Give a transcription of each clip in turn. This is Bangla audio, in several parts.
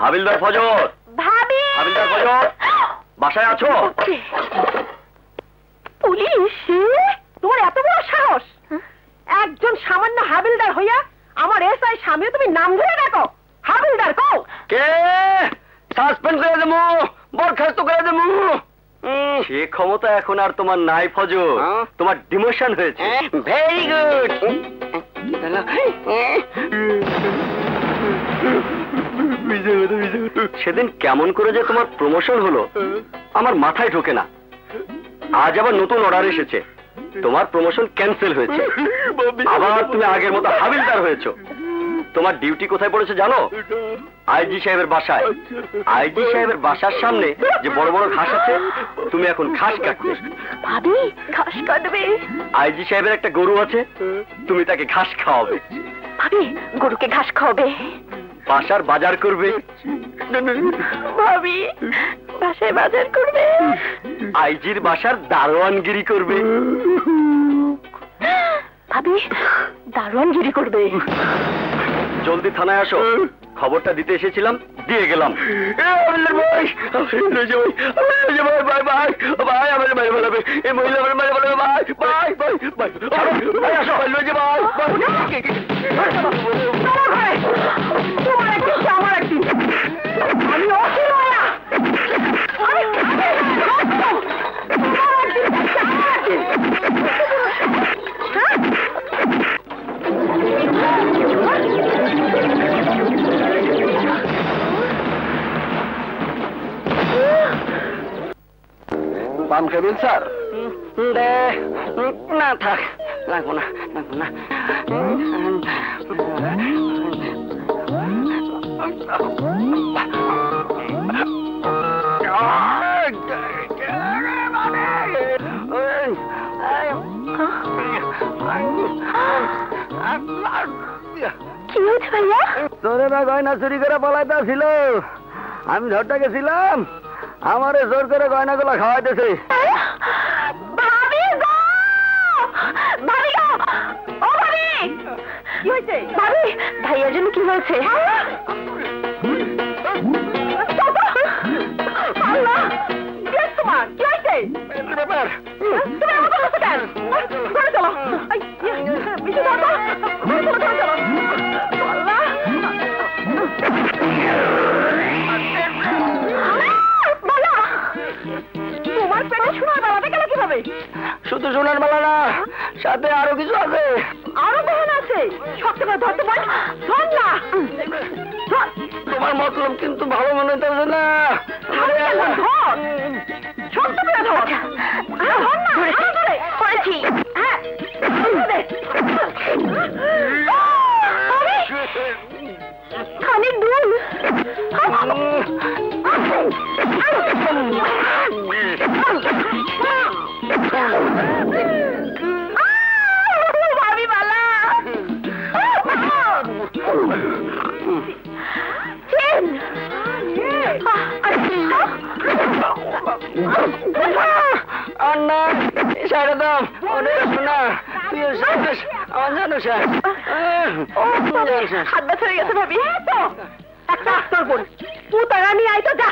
হাবিলদার ফজর। ভাবি, হাবিলদার ফজর, বাসায় আছো? পুলিশ? তোমার এত বড় সাহস! একজন সামান্য হাবিলদার হইয়া আমার এসআই স্বামী তুমি নাম ধরে ডাকো? হাবিলদার কও? কে? সাসপেন্ড করে দেবো, বরখাস্ত করে দেবো। সে ক্ষমতা এখন আর তোমার নাই ফজর, তোমার ডিমোশন হয়েছে। Very good. সেদিন কেমন করে যে তোমার প্রমোশন হলো আমার মাথায় ঢোকে না। আজ আবার নতুন অর্ডার এসেছে, তোমার প্রমোশন ক্যান্সেল হয়েছে, আবার তুমি আগের মতো হাবিলদার হয়েছো। তোমার ডিউটি কোথায় পড়েছে জানো? আইজি সাহেবের বাসায়। আইজি সাহেবের বাসার সামনে যে বড় বড় ঘাস আছে, তুমি এখন ঘাস কাটবে। ভাবি, ঘাস কাটবে? আইজি সাহেবের একটা গরু আছে, তুমি তাকে ঘাস খাওয়াবে। ভাবি, গরুকে ঘাস খাওয়াবে? বাসার বাজার করবে। ভাবি, বাসায় বাজার করবে? আইজির বাসার দারোয়ানগিরি করবে। ভাবি, দারোয়ানগিরি করবে? জলদি থানায় আসো, খবরটা দিতে এসেছিলাম, দিয়ে গেলাম। পান খাবেন স্যার? না থাক, লাগবো না, লাগবো না। কি হয়েছে ভাইয়া? তোরেরা গয়না চুরি করে পলাইতে ছিল, আমি ধরতে গেছিলাম, আমারে জোর করে গয়নাগুলো খাওয়াইতেছে। ভাবি গো! ভাবি গো! ও ভাবি! কি হয়েছে? ভাবি, ভাইয়ার জন্য কি হয়েছে? আল্লাহ! কি হয়েছে তোমার? কি হয়েছে? ব্যাপার তুমি আমার কথা কেন? ঘরে চলো। বিশু ধরো। ঘরে চলো, ঘরে চলো। আল্লাহ! তোমার পেটে সোনার বালাটা গেল কিভাবে? শুধু সোনার মালা না, সাথে আরো কিছু আছে। আরো গহনা আছে? শক্ত করে ধরতে পার? ধর না। তোমার মতলব কিন্তু ভালো মনে হতেছে না। ধর, শক্ত করে ধর। ধর না, ধরে করেছি। হ্যাঁ, খানিক দুল। ভাবি বালা। আন্না সাইডে দাম, ওরে শোনা, তুই জানিস, আমার জানিস। হাত ব্যথা হয়ে গেছে ভাবি। একটা আস্তর বোন, তুই তারা নিয়ে আয় তো, যা।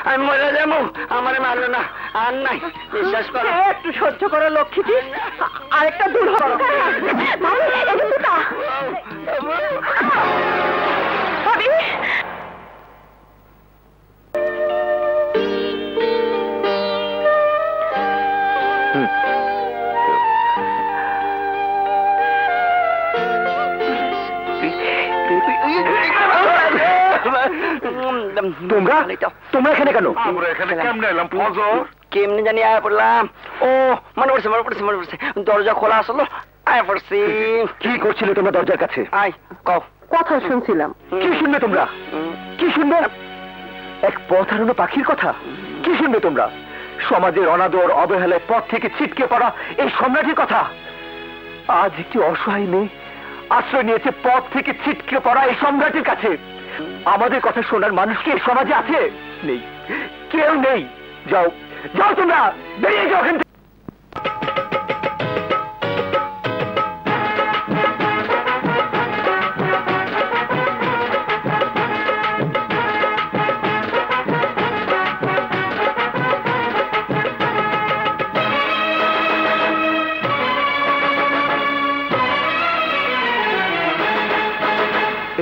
আমি মরে যাবো, আমার মারলো না, আর নাই, বিশ্বাস করো। একটু সহ্য করো লক্ষ্মীটি, আরেকটা দূর হলো। ভাবি, তোমরা তোমরা এখানে কেন? আমরা এখানে কেমনে এলাম ফজর? কেমনে জানি আয়া পড়লাম। ও মনে পড়ছে, দরজা খোলা আসলো, আয়া পড়ছি। কি করছিলে তোমরা দরজার কাছে? আয় কও। কথা শুনছিলাম। কি শুনবে তোমরা? কি শুনবে? এক পথ হারানো পাখির কথা? কি শুনবে তোমরা? সমাজের অনাদর অবহেলায় পথ থেকে ছিটকে পড়া এই সম্রাটের কথা। আজ একটি অসহায় মেয়ে আশ্রয় নিয়েছে পথ থেকে ছিটকে পড়া এই সম্রাটের কাছে। আমাদের কথা শোনার মানুষ কি এই সমাজে আছে? নেই, কেউ নেই। যাও যাও, তোমরা বেরিয়ে যাও এখান থেকে।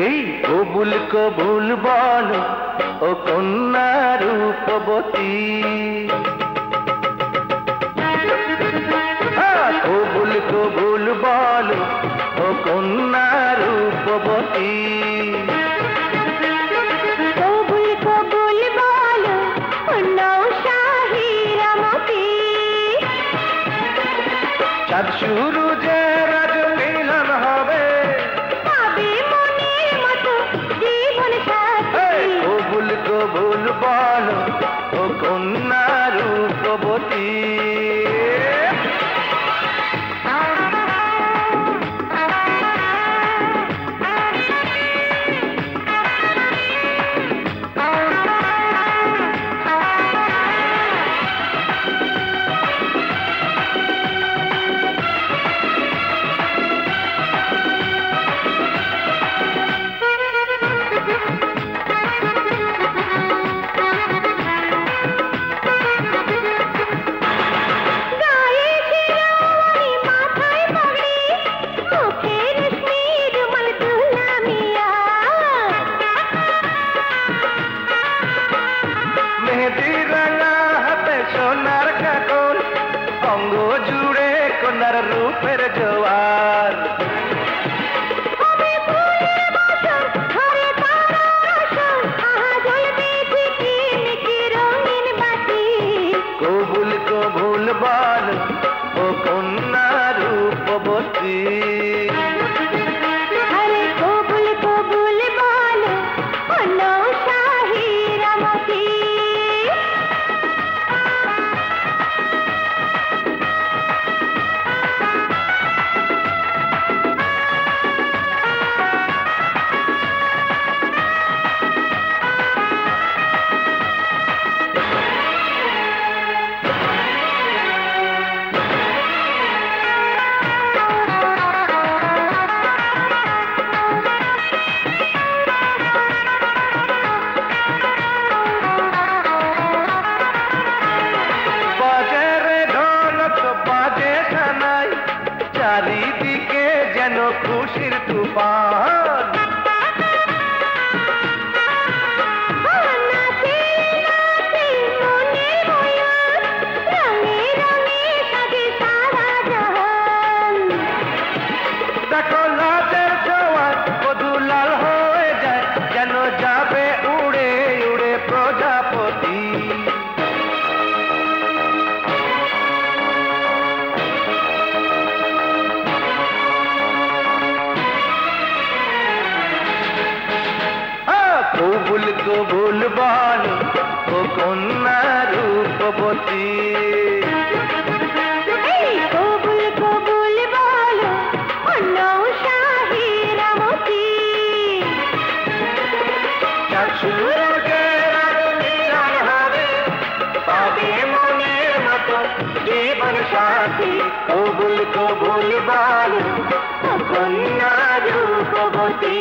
এই কবুল কবুল বলো ও কন্যা রূপবতী, কবুল কবুল বলো ও কন্যা রূপবতী, কবুল কবুল বলো নৌশাহী রমতী, চাঁদ শুরু যে রাজ মিলন হবে, পাবে মনের মতো জীবন সাথী। কবুল কবুল বলো ও কন্যা রূপবতী। গায়ে শিরোমণি, মাথায় পাগড়ি, মুখে রেশমি রুমাল দুলামিয়া, মেহেদি রাঙা হাতে সোনার কাকল, অঙ্গ জুড়ে কন্যার রূপের জোয়ার। হবে ফুলের বসন, ঘরে তারার আসন, আহা জ্বলবে ঝিকিমিকি রঙিন বাতি। কবুল কবুল বলো ও কন্যা রূপবতী। আরে কবুল কবুল বলো ও নৌশাহী রমতী। বাজে রে ঢোলক বাজে সানাই, চারিদিকে যেন খুশির তুফান। নাচে নাচে মনের ময়ূর, রঙে রঙে সাজে সারা জাহান। দেখো লাজের জোয়ার কদু লাল হয়ে যায়, যেন যাবে উড়ে উড়ে প্রজাপতি। কবুল কবুল বলো ও কন্যা রূপবতী। এই কবুল কবুল বলো ও নৌশাহী রমতী। চাঁদ সূর্যের আলো মিলন হবে, পাবে মনের মতো জীবন সাথী। কবুল কবুল বলো ও কন্যা রূপবতী।